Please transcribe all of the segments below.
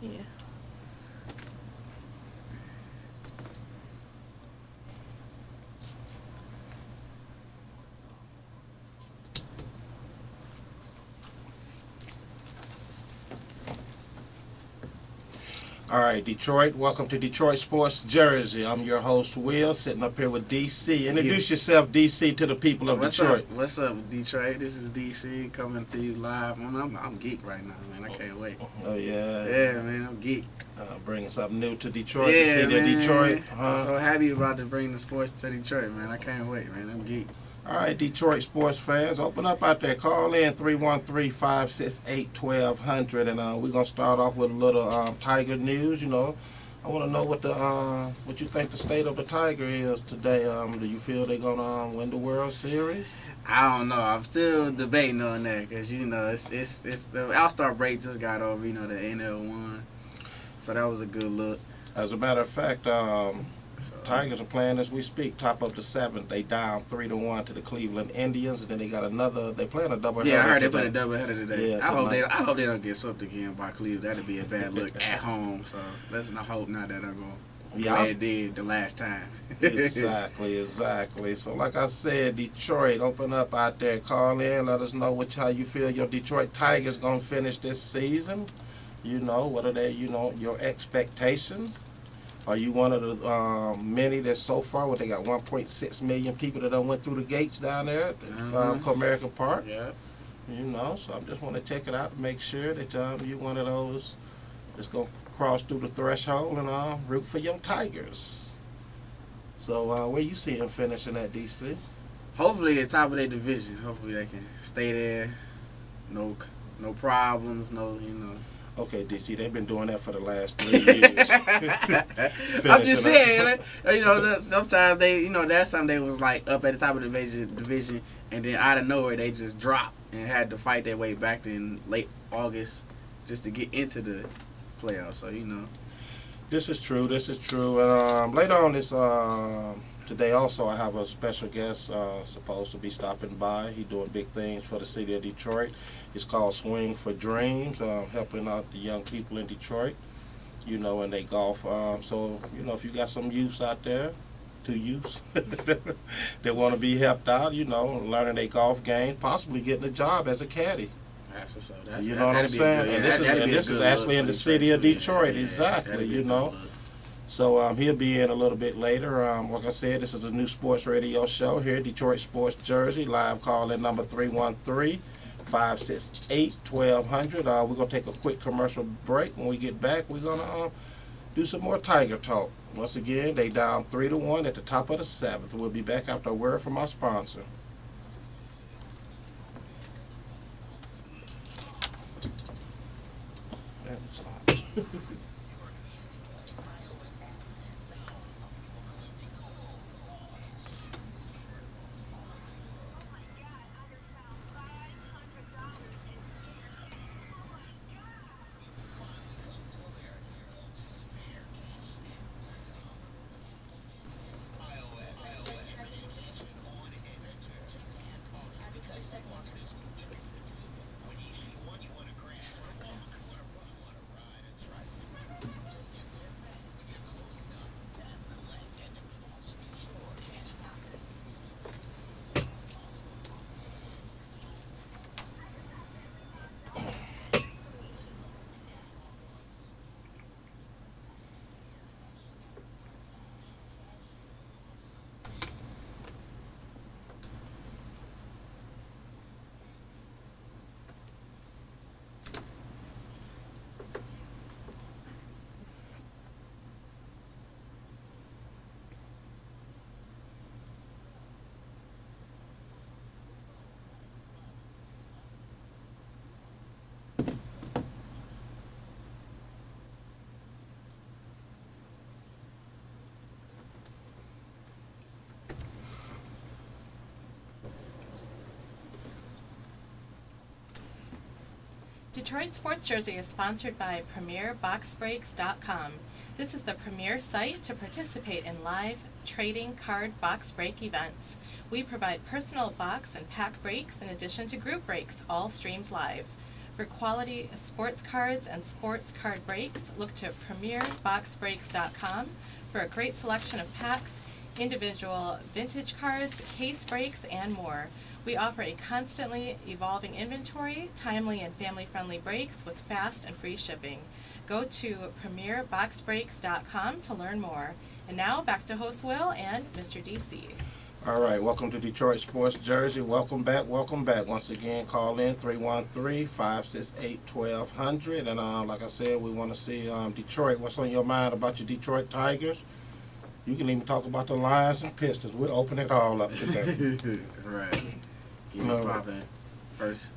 Yeah. All right, Detroit. Welcome to Detroit Sports Jersey. I'm your host, Will, sitting up here with DC. Yeah. Introduce yourself, DC, to the people of What's Detroit. up? What's up, Detroit? This is DC coming to you live. I'm geek right now, man. I can't wait. Oh, yeah. Yeah, man. I'm geek. Bringing something new to Detroit. Yeah, You see that man. Detroit? I'm so happy about to bring the sports to Detroit, man. I can't wait, man. I'm geek. All right, Detroit sports fans, open up out there. Call in 313-568-1200, and we're going to start off with a little Tiger news. You know, I want to know what you think the state of the Tiger is today. Do you feel they're going to win the World Series? I don't know. I'm still debating on that because it's the All-Star break just got over. You know, the NL won, so that was a good look. As a matter of fact, Tigers are playing as we speak, top of the seventh. They down 3-1 to the Cleveland Indians, and then they got another. They playing a doubleheader. Yeah, I heard they today. played a doubleheader today. Yeah, I hope they don't get swept again by Cleveland. That'd be a bad look at home. So let's not hope not that I'm going. Yeah, It did the last time. exactly. So, like I said, Detroit, open up out there, call in, let us know how you feel your Detroit Tigers gonna finish this season. You know, what are they? You know, your expectations. Are you one of the many that so far, they got 1.6 million people that done went through the gates down there at Comerica Park? Yeah. You know, so I just want to check it out to make sure that you're one of those that's going to cross through the threshold and root for your Tigers. So where you see them finishing at, DC? Hopefully, the top of their division. Hopefully, they can stay there. No problems. Okay, DC, they've been doing that for the last 3 years. I'm just saying, sometimes that's something they was like up at the top of the division, and then out of nowhere they just dropped and had to fight their way back in late August just to get into the playoffs. So This is true. And later on today also I have a special guest supposed to be stopping by. He's doing big things for the city of Detroit. It's called Swing for Dreams, helping out the young people in Detroit, and they golf. So, if you got some youths out there, that want to be helped out, learning their golf game, possibly getting a job as a caddy. That's what's up. You know what I'm saying? And this is actually in the city of Detroit, exactly, So he'll be in a little bit later. Like I said, this is a new sports radio show here, Detroit Sports Jersey. Live call in number 313-568-1200. We're going to take a quick commercial break. When we get back, we're going to do some more Tiger talk. Once again, they down 3-1 at the top of the seventh. We'll be back after a word from our sponsor. Detroit Sports Jersey is sponsored by PremierBoxBreaks.com. This is the premier site to participate in live trading card box break events. We provide personal box and pack breaks in addition to group breaks, all streamed live. For quality sports cards and sports card breaks, look to PremierBoxBreaks.com for a great selection of packs, individual vintage cards, case breaks, and more. We offer a constantly evolving inventory, timely and family-friendly breaks with fast and free shipping. Go to PremierBoxBreaks.com to learn more. And now, back to host Will and Mr. DC. All right, welcome to Detroit Sports Jersey. Welcome back. Once again, call in 313-568-1200. And like I said, we want to see Detroit. What's on your mind about your Detroit Tigers? You can even talk about the Lions and Pistons. We'll open it all up today. Right. Keep it popping. First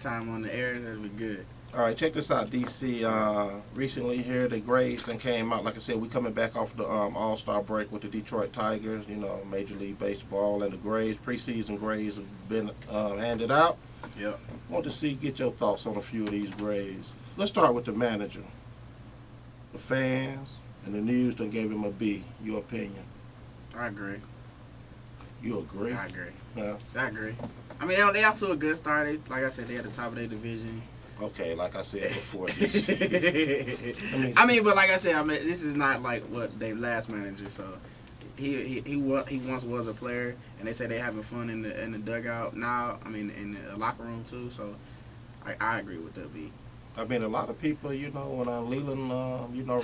time on the air, that'll be good. All right, check this out, DC. Recently here, the grades then came out. Like I said, we coming back off the All-Star break with the Detroit Tigers, Major League Baseball, and the grades, preseason grades have been handed out. Yep. Want to get your thoughts on a few of these grades. Let's start with the manager. The fans and the news done gave him a B. Your opinion? I agree. You agree? I agree. Yeah. I agree. I mean, they off to a good start. Like I said, they at the top of their division. Okay, like I said before, this. But like I said, this is not like what their last manager. So he once was a player, and they say they having fun in the dugout now. In the locker room too. So I agree with that B. A lot of people, when Leland,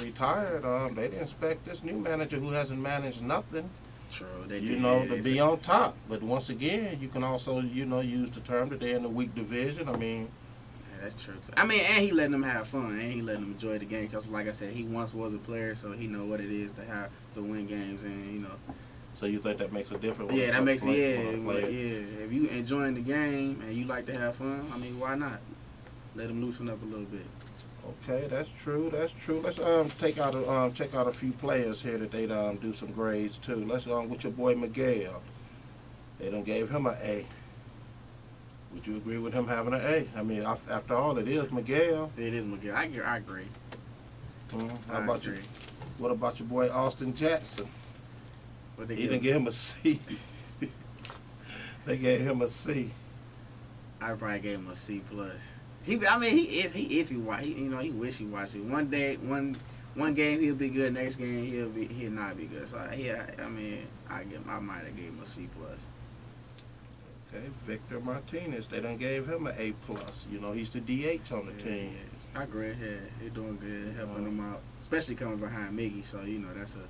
retired, they didn't expect this new manager who hasn't managed nothing. True, to be on top. But once again, you can also, use the term that they're in the weak division. That's true too. And he letting them have fun, and he letting them enjoy the game. Because, like I said, he once was a player, so he know what it is to win games, and So you think that makes a difference? Yeah, that makes If you enjoying the game and you like to have fun, why not? Let them loosen up a little bit. Okay, that's true. Let's check out a few players here that they do some grades too. Let's go with your boy Miguel. They done gave him an A. Would you agree with him having an A? After all, it is Miguel. It is Miguel. I agree. How about you? What about your boy Austin Jackson? He didn't give him a C. They gave him a C. I probably gave him a C plus. He iffy. He wishy-washy. One game he'll be good. Next game he'll not be good. So I might have gave him a C plus. Okay, Victor Martinez. They done gave him an A plus. He's the DH on the team. I agree. Yeah, he's doing good, helping them out, especially coming behind Miggy. So that's a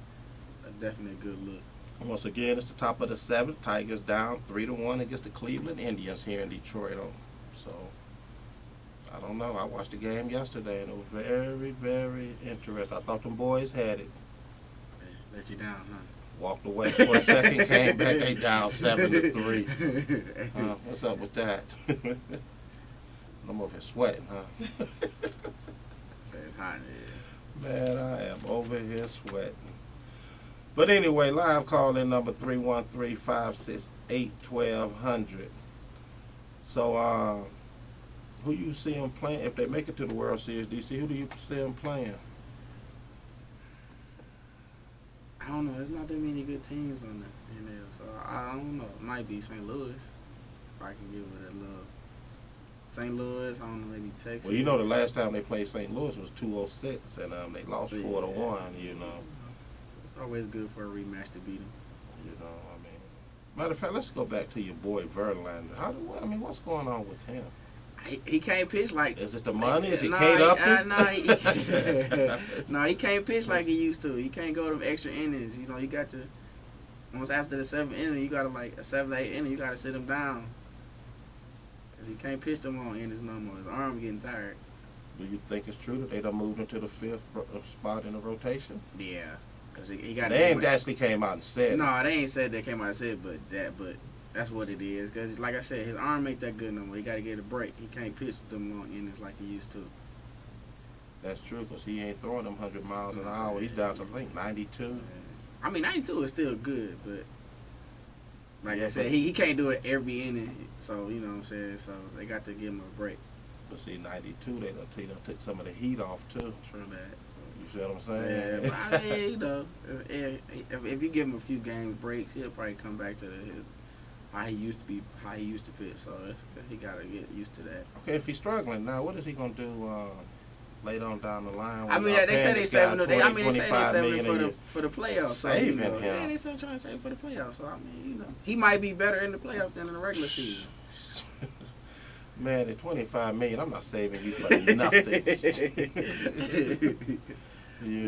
definite good look. Once again, it's the top of the seventh. Tigers down 3-1 against the Cleveland Indians here in Detroit. So I don't know. I watched the game yesterday, and it was very, very interesting. I thought them boys had it. Let you down, huh? Walked away for a second, came back, they down 7-3. What's up with that? I'm over here sweating, huh? Say it's hot in here. Man, I am over here sweating. But anyway, live call-in number 313-568-1200. So, who you see them playing? If they make it to the World Series, DC, who do you see them playing? I don't know. There's not that many good teams on the NL, so I don't know. It might be St. Louis, if I can give it a love. St. Louis, I don't know, maybe Texas. Well, the last time they played St. Louis was 206, and they lost 4-1, It's always good for a rematch to beat them. Matter of fact, let's go back to your boy Verlander. What's going on with him? He can't pitch like. Is it the money? Is he can't up it? No, he can't pitch like he used to. He can't go to extra innings. You got to. Once after the 7th inning, you got to a 7th, 8th inning, you got to sit him down. Because he can't pitch them long innings no more. His arm getting tired. Do you think it's true that they done moved into the 5th spot in the rotation? Yeah. Because he got. They ain't actually came out and said. No, they ain't said they came out and said, but that's what it is. Because, like I said, his arm ain't that good no more. He got to get a break. He can't pitch them long innings like he used to. That's true, because he ain't throwing them 100 miles an hour. He's down to, I think, 92. 92 is still good, but like I said, he can't do it every inning. So, you know what I'm saying? So, they got to give him a break. But see, 92, they done took some of the heat off, too. True that. You see what I'm saying? Yeah, but if you give him a few games breaks, he'll probably come back to how he used to pitch. So he gotta get used to that. Okay, if he's struggling now, what is he gonna do later on down the line? I mean, they say they saving him. They say they saving him for the playoffs. Saving him. Yeah, they say trying to save him for the playoffs. So I mean, he might be better in the playoffs than in the regular season. Man, at $25 million, I'm not saving you for nothing.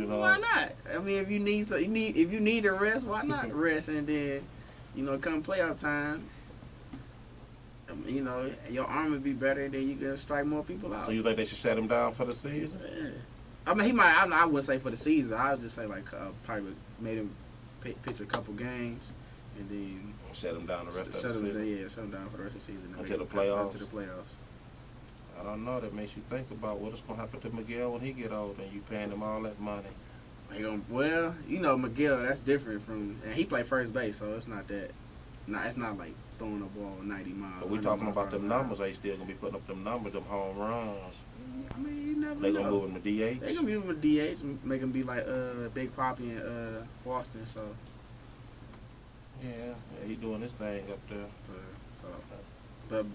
Why not? I mean, if you need a rest, why not rest and then, come playoff time, your arm would be better, then you can strike more people out. So you think they should set him down for the season? Yeah. I mean, he might. I wouldn't say for the season. I would just say probably made him pitch a couple games and then shut him down the rest of the season. Shut him down for the rest of the season until the playoffs. Until the playoffs. I don't know. That makes you think about what's going to happen to Miguel when he get old and you paying him all that money. Miguel, that's different from, and he played first base, so it's not that. It's not like throwing a ball 90 miles. But we talking about them numbers. They still gonna be putting up them numbers, them home runs. I mean, you never know. They gonna move him to DH. They gonna move him to DH, make him be like Big Papi and Boston. So yeah, he doing his thing up there. But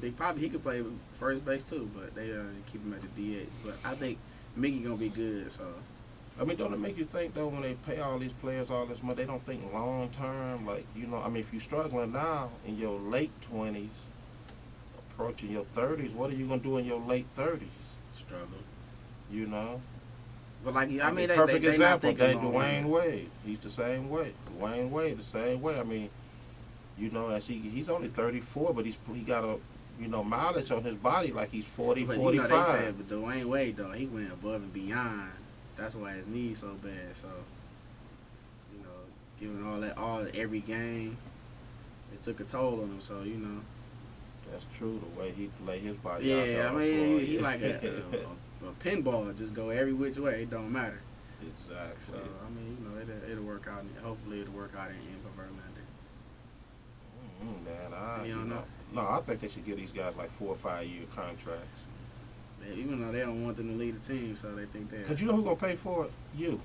Big Papi, he could play first base too, but they keep him at the DH. But I think Miggy gonna be good. So I mean, don't it make you think though when they pay all these players all this money, they don't think long term? Like, I mean, if you're struggling now in your late 20s, approaching your 30s, what are you gonna do in your late 30s? Struggle. But they perfect example. Dwayne Wade, he's the same way. Dwayne Wade, the same way. I mean, as he's only 34, but he got a mileage on his body like he's 40, but 45. They said, but Dwayne Wade though, he went above and beyond. That's why his knee's so bad. So, giving every game, it took a toll on him. So, That's true. The way he lay his body out. Yeah, I mean, he like a pinball, just go every which way. It don't matter. Exactly. So, I mean, it'll work out. Hopefully, it'll work out in for Verlander. No, I think they should give these guys like 4 or 5 year contracts. Even though they don't want them to lead the team, so they think that. Because you know who's going to pay for it? You.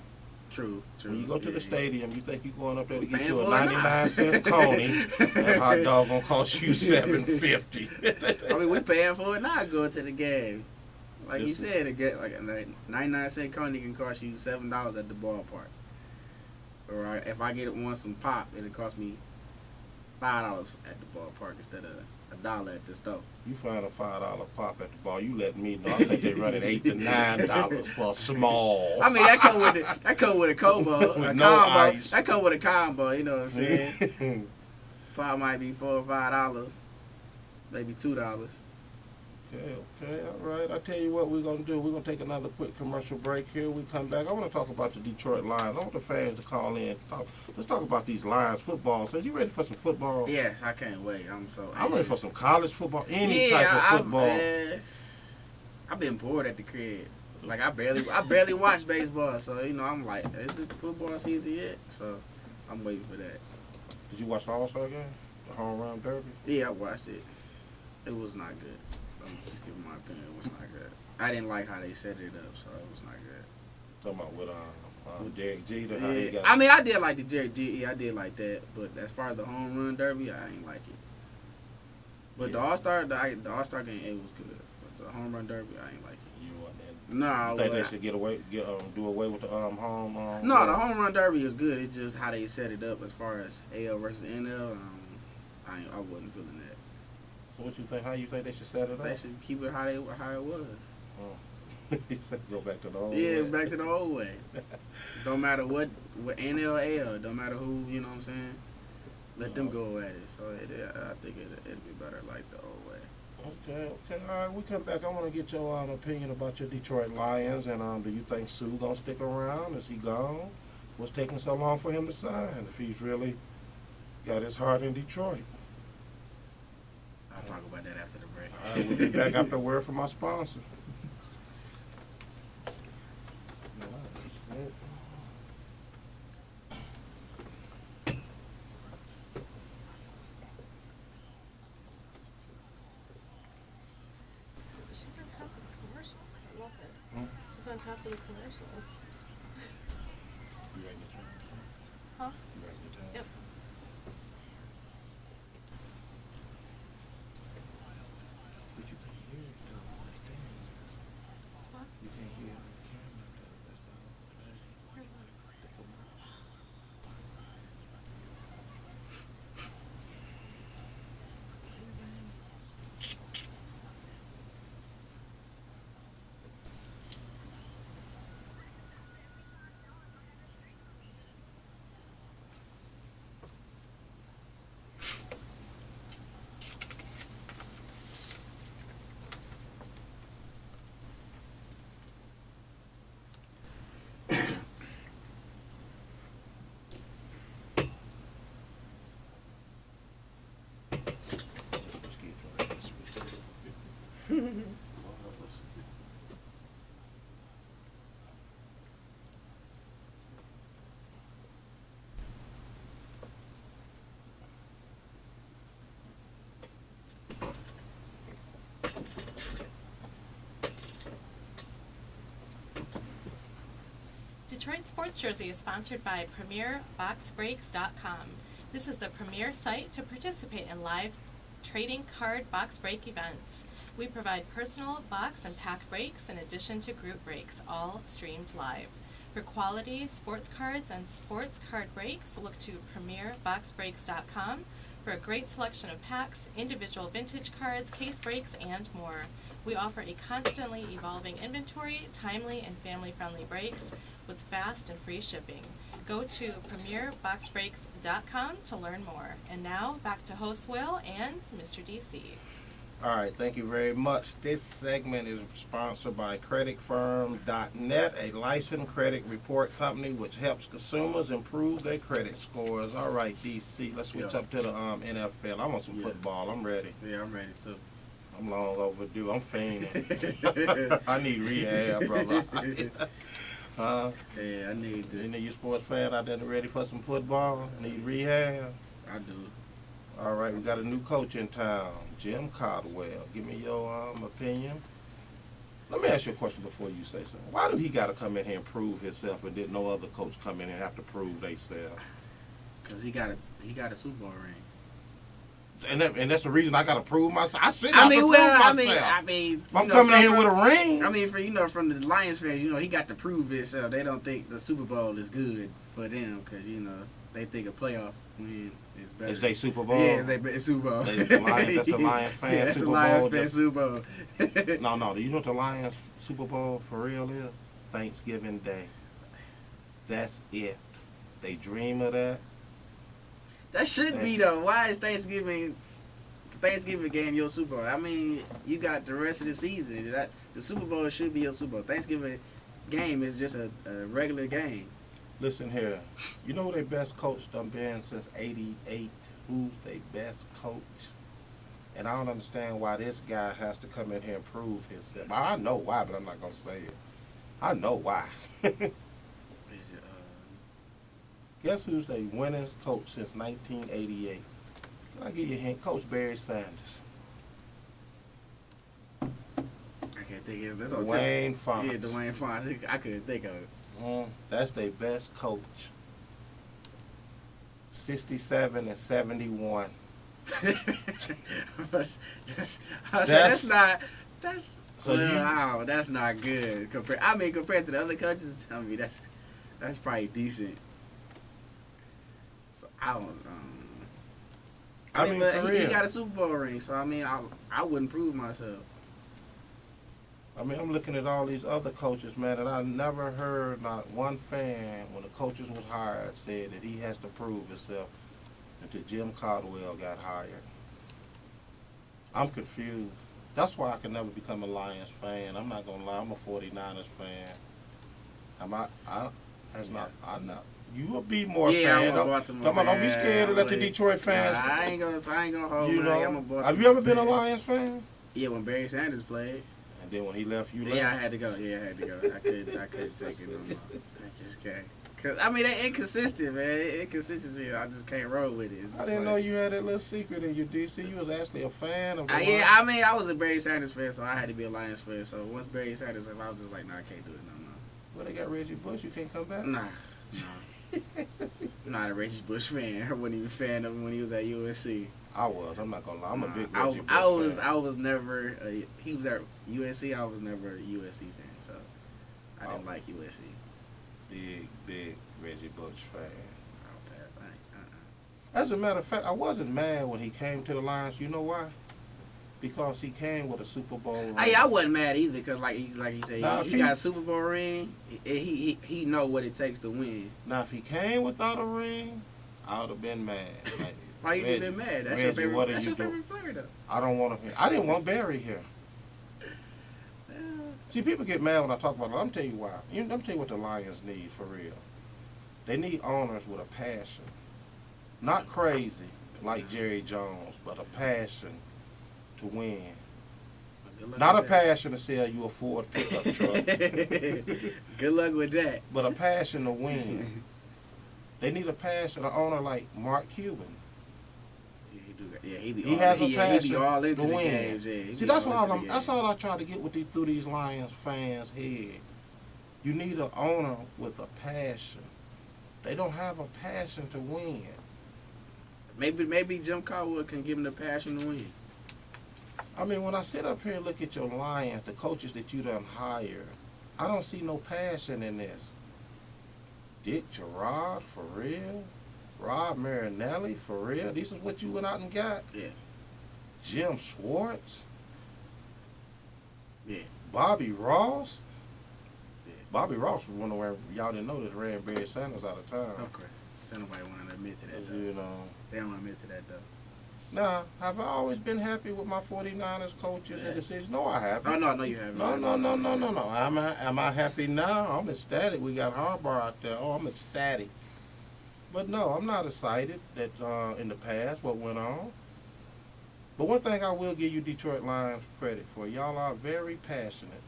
True. When you go to the stadium, you think you're going up there to get you a 99-cent Coney, and hot dog going to cost you $7.50. I mean, we paying for it now going to the game. Like you said, to get like a 99-cent Coney can cost you $7 at the ballpark. Or if I get some pop, it'll cost me $5 at the ballpark instead of $1 at the store. You find a $5 pop at the bar, you let me know. I think they're running $8 to $9 for a small. I mean, that come with a combo, with no ice. That come with a combo. You know what I'm saying? Pop might be $4 or $5, maybe $2. Okay, all right. I tell you what we're gonna do. We're gonna take another quick commercial break here. We come back. I want to talk about the Detroit Lions. I want the fans to call in. Let's talk about these Lions football. So, you ready for some football? Yes, I can't wait. I'm so anxious. I'm ready for some college football, any type of football. I've been bored at the crib. Like I barely watch baseball. So I'm like, is the football season yet? So I'm waiting for that. Did you watch the All-Star game, the home run derby? Yeah, I watched it. It was not good. I'm just giving my opinion. It was not good. I didn't like how they set it up, so it was not good. Talking about with Derek Jeter, how he got. I mean, I did like the Derek Jeter. Yeah, I did like that. But as far as the home run derby, I ain't like it. But the All-Star game, it was good. But the home run derby, I ain't like it. You want that? No, you think they should do away with the home? No, the home run derby is good. It's just how they set it up as far as AL versus NL. I wasn't feeling that. So what you think? How you think they should set it up? They should keep it how it was. You said go back to the old way. Yeah, back to the old way. Don't matter what NL, AL, don't matter who, you know what I'm saying? Let them go at it. So I think it'd be better like the old way. Okay. All right, we come back. I want to get your opinion about your Detroit Lions. And do you think Sue going to stick around? Is he gone? What's taking so long for him to sign if he's really got his heart in Detroit? I'll talk about that after the break. All right, we'll be back after a word from our sponsor. She's on top of the commercials. I love it. She's on top of the commercials. You ready to turn? Huh? You ready to turn? Yep. Detroit Sports Jersey is sponsored by PremierBoxBreaks.com. This is the premier site to participate in live trading card box break events. We provide personal box and pack breaks in addition to group breaks, all streamed live. For quality sports cards and sports card breaks, look to PremierBoxBreaks.com for a great selection of packs, individual vintage cards, case breaks, and more. We offer a constantly evolving inventory, timely and family-friendly breaks with fast and free shipping. Go to PremierBoxBreaks.com to learn more. And now, back to host Will and Mr. DC. All right, thank you very much. This segment is sponsored by CreditFirm.net, a licensed credit report company which helps consumers improve their credit scores. All right, DC, let's switch up to the NFL. I want some football. I'm ready. Yeah, I'm ready too. I'm long overdue. I'm fainting. I need rehab, brother. Yeah, I need to. Any of you sports fan out there ready for some football? Need rehab? I do. All right, we got a new coach in town, Jim Caldwell. Give me your opinion. Let me ask you a question before you say something. Why do he got to come in here and prove himself, and did no other coach come in and have to prove themselves? Because he got a Super Bowl ring. And that's the reason I got to prove myself. I shouldn't have to prove myself. I mean, if I'm coming in here with a ring. I mean, from the Lions fans, he got to prove himself. They don't think the Super Bowl is good for them because they think a playoff win is better. Is they Super Bowl? Yeah, it's Super Bowl. That's the Lions fan yeah, that's Super the Lions Bowl. fan Super Bowl. No. Do you know what the Lions Super Bowl for real is? Thanksgiving Day. That's it. They dream of that. That should be though. Why is Thanksgiving game your Super Bowl? I mean, you got the rest of the season. The Super Bowl should be your Super Bowl. Thanksgiving game is just a regular game. Listen here. You know who their best coach done been since '88? Who's their best coach? And I don't understand why this guy has to come in here and prove himself. I know why, but I'm not gonna say it. I know why. Guess who's the winningest coach since 1988? Can I give you a hint? Coach Barry Sanders. I can't think of it. That's Dwayne Fonz. Yeah, Dwayne Fonz. I couldn't think of it. That's their best coach. 67 and 71. That's not good. Compared to the other coaches, I mean that's probably decent. So I don't. I mean, but he got a Super Bowl ring, so I mean, I wouldn't prove myself. I mean, I'm looking at all these other coaches, man, and I never heard not one fan when the coaches was hired said that he has to prove himself until Jim Caldwell got hired. I'm confused. That's why I can never become a Lions fan. I'm not gonna lie, I'm a 49ers fan. I'm not. You will be more fan. I'm a Baltimore fan. Don't be scared to let the Detroit fans. Nah, I ain't gonna hold you know, I'm a Baltimore have you ever been a fan. Lions fan? Yeah, when Barry Sanders played. And then when he left, you left? Yeah, I had to go. I couldn't take it no more. I just can't. Cause I mean, they inconsistent, man. Inconsistency, I just can't roll with it. I didn't know you had that little secret in your DC. You was actually a fan of the Lions. Yeah, I mean, I was a Barry Sanders fan, so I had to be a Lions fan. So once Barry Sanders left, I was just like, nah, I can't do it no more. Well, they got Reggie Bush. You can't come back? Nah. I'm not a Reggie Bush fan. I wasn't even a fan of him when he was at USC. I was. I'm not gonna lie. I'm a big Reggie Bush fan. I was never. He was at USC. I was never a USC fan, so I didn't like USC. Big Reggie Bush fan. As a matter of fact, I wasn't mad when he came to the Lions. You know why? Because he came with a Super Bowl ring. I wasn't mad either, because like he said, he got a Super Bowl ring. He know what it takes to win. Now, if he came without a ring, I would have been mad. Like, why you been mad? That's your favorite player, though. I don't want him. I didn't want Barry here. See, people get mad when I talk about it. I'm tell you why. Let me tell you what the Lions need for real. They need owners with a passion, not crazy like Jerry Jones, but a passion to win. Good Not a passion to sell you a Ford pickup truck. Good luck with that. But a passion to win. They need a passion, an owner like Mark Cuban. Yeah, he be all into the win. games. Yeah, see, that's all I try to get through these Lions fans' head. You need an owner with a passion. They don't have a passion to win. Maybe Jim Caldwell can give him the passion to win. I mean, when I sit up here and look at your Lions, the coaches that you done hired, I don't see no passion in this. Dick Gerard, for real? Rob Marinelli, for real? This is what you went out and got? Yeah. Jim Schwartz? Yeah. Bobby Ross? Yeah. Bobby Ross was one where y'all didn't know this ran Barry Sanders out of town. Of course. Don't nobody want to admit to that, though. You know. They don't want to admit to that, though. Nah, have I always been happy with my 49ers coaches and decisions? No, I haven't. Oh, no, you haven't. No. Am I happy now? I'm ecstatic. We got Harbaugh out there. Oh, I'm ecstatic. But no, I'm not excited that in the past what went on. But one thing I will give you Detroit Lions credit for, y'all are very passionate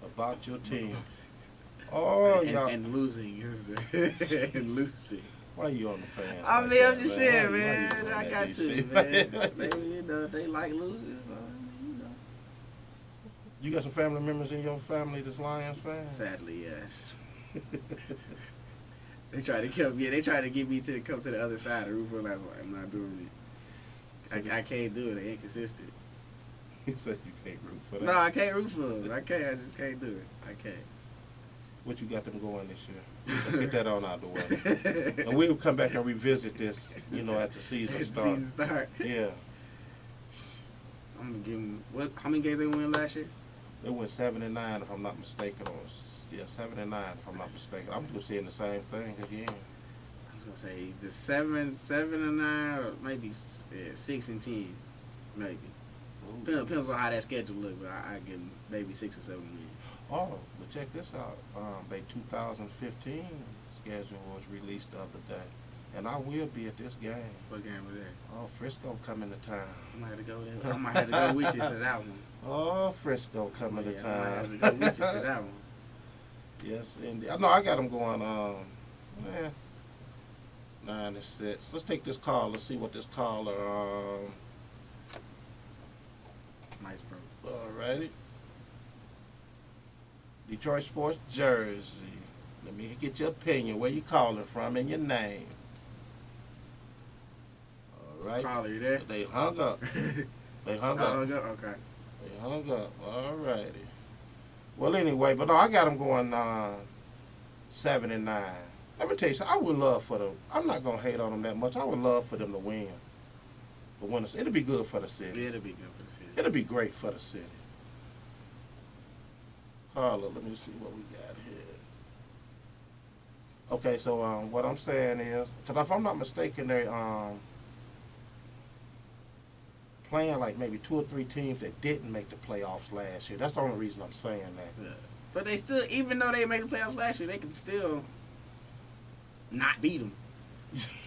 about your team. Oh, y'all. And losing. And losing. Why you on the fans? I mean, I'm just saying, man. I got to, man. They like losing, so, You got some family members in your family that's Lions fans? Sadly, yes. They try to get me to come to the other side of the roof, and I was like, I'm not doing it. I can't do it. They ain't consistent. You said you can't root for that. No, I can't root for them. I can't. I just can't do it. I can't. What you got them going this year? Let's get that on out the way. And we'll come back and revisit this, at the season start. Yeah. I'm gonna give them, how many games they win last year? They went 7-9 if I'm not mistaken. 7-9 if I'm not mistaken. I'm gonna say the same thing again. I was gonna say the 7-9, or maybe 6-10, maybe. Depends on how that schedule look, but I give them maybe 6 or 7 wins. Oh, but check this out. Their 2015 schedule was released the other day, and I will be at this game. What game was that? Oh, Frisco coming to town. I might have to go there. I might have to go with you to that one. Oh, Frisco coming to town. I might have to go with you to that one. Yes, indeed. No, I got them going 9-6. Let's take this call. Let's see what this caller. Nice, bro. Alrighty. Detroit Sports Jersey. Let me get your opinion. Where you calling from and your name. All right. Caller, you there? They hung up. They hung up. Hung up? Okay. They hung up. All righty. Well, anyway, but no, I got them going 7-9. Let me tell you something. I would love for them. I'm not going to hate on them that much. I would love for them to win. But it'll be good for the city. Yeah, it'll be good for the city. It'll be great for the city. Carla, let me see what we got here. Okay, so what I'm saying is, because if I'm not mistaken, they're playing like maybe 2 or 3 teams that didn't make the playoffs last year. That's the only reason I'm saying that. Yeah. But they still, even though they made the playoffs last year, they can still not beat them.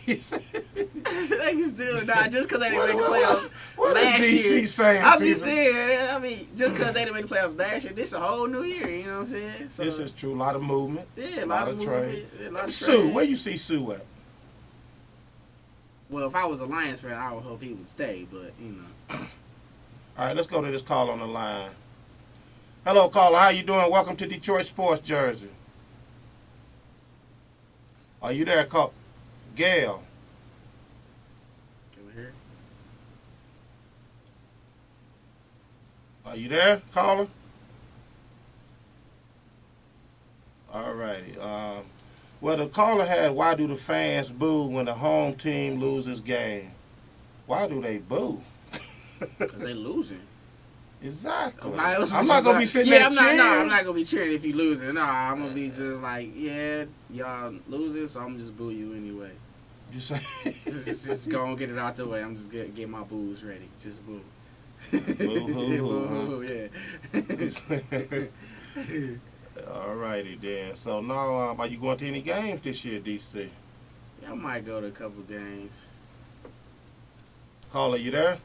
They can still not, just because they didn't make the playoffs what last is DC year. saying, I'm people? just saying, I mean, just because they didn't make the playoffs last year, this is a whole new year, you know what I'm saying? So, this is true. A lot of movement. Yeah, a lot of trade. movement. Sue, where you see Sue at? Well, if I was a Lions fan, I would hope he would stay, but, All right, let's go to this call on the line. Hello, caller. How you doing? Welcome to Detroit Sports Jersey. Are you there, call? Gail. Can we hear? Are you there, caller? All righty. Well, the caller had, why do the fans boo when the home team loses game? Why do they boo? Because they losing. Exactly. I'm not going to be sitting there cheering. I'm not going to be cheering if you losing. No, I'm going to be just like, yeah, y'all losing, so I'm going to just boo you anyway. You say? just go and get it out the way. I'm just going to get my boos ready. Just boo. Boo-hoo-hoo, yeah. All righty then. So now, are you going to any games this year, DC? Yeah, I might go to a couple games. Caller, you there?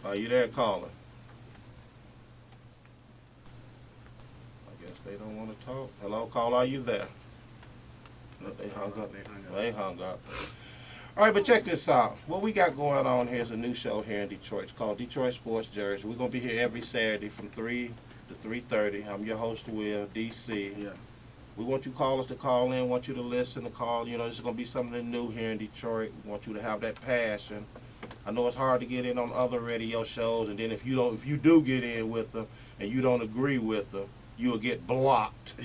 Are you there, caller? I guess they don't want to talk. Hello, caller, are you there? No, they hung up. They hung up. All right, but check this out. What we got going on here is a new show here in Detroit. It's called Detroit Sports Jersey. We're going to be here every Saturday from 3 to 3:30. I'm your host, Will, DC. Yeah. We want you callers to call in, want you to listen, to call. You know, this is going to be something new here in Detroit. We want you to have that passion. I know it's hard to get in on other radio shows, and then if you do get in with them and you don't agree with them, you'll get blocked.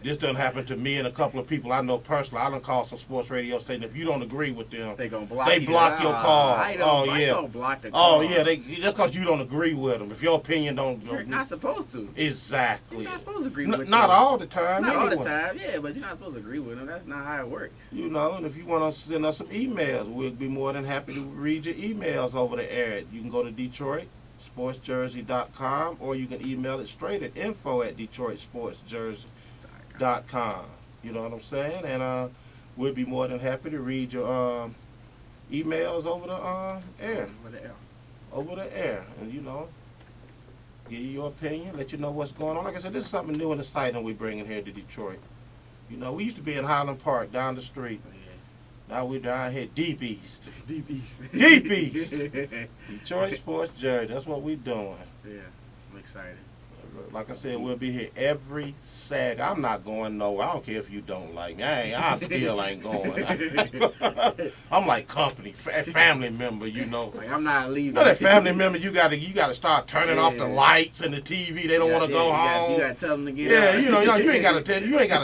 This doesn't happen to me and a couple of people I know personally. I done called some sports radio stations. If you don't agree with them, they gonna block they block your call. I don't block the Oh call. yeah, just because you don't agree with them. If your opinion don't, you're not supposed to. Exactly. You're not supposed to agree with them. Not all the time. Not anyway. all the time, yeah, but you're not supposed to agree with them. That's not how it works. You know, and if you want to send us some emails, we'll be more than happy to read your emails over the air. You can go to DetroitSportsJersey.com, or you can email it straight at info@DetroitSportsJersey.com. You know what I'm saying? And we'll be more than happy to read your emails over the air. Over the air. And, you know, give you your opinion, let you know what's going on. Like I said, this is something new and exciting we're bringing here to Detroit. You know, we used to be in Highland Park down the street. Now we're down here deep east. Deep east. Deep east. Detroit Sports Jersey. That's what we're doing. Yeah, I'm excited. Like I said, we'll be here every Saturday. I'm not going nowhere. I don't care if you don't like me. I still ain't going. I'm like company, family member, you know. Like I'm not leaving. You know that family member, you gotta start turning off the lights and the TV. They don't want to go home. You gotta tell them to get out. You know, you ain't gotta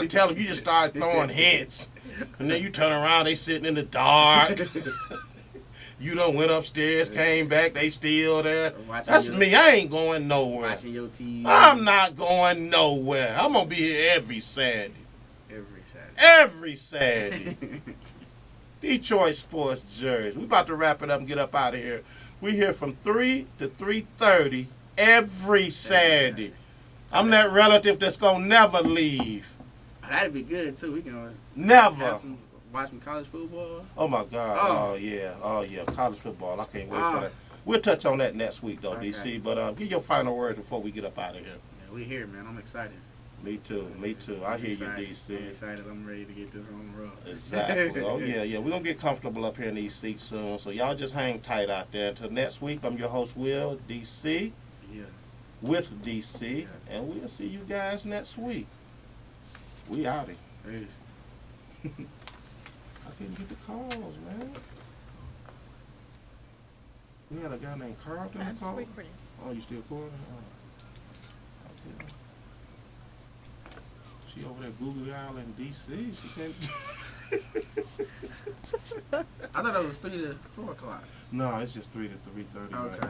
tell them. You just start throwing hints. And then you turn around, they sitting in the dark. You done went upstairs, came back, they still there. That's me. I ain't going nowhere. Watching your TV. I'm not going nowhere. I'm going to be here every Saturday. Every Saturday. Detroit Sports Jersey. We about to wrap it up and get up out of here. We here from 3 to 3:30 every Saturday. I'm that relative that's going to never leave. That'd be good, too. We can never. Watch some college football. Oh, my God. Oh, yeah. College football. I can't wait for that. We'll touch on that next week, though, okay. DC. But give your final words before we get up out of here. Yeah, we here, man. I'm excited. Me too. I hear you, DC. I'm excited. I'm ready to get this on the road. Exactly. Oh, yeah. We're going to get comfortable up here in these seats soon. So y'all just hang tight out there. Until next week, I'm your host, Will, DC. Yeah. With DC. Yeah. And we'll see you guys next week. We outie. Peace. I couldn't get the calls, man. We had a guy named Carlton to call. Oh, you still recording? Okay. She over there Google Island, DC. She can't. I thought it was 3 to 4 o'clock. No, it's just 3 to 3:30. Okay. Right?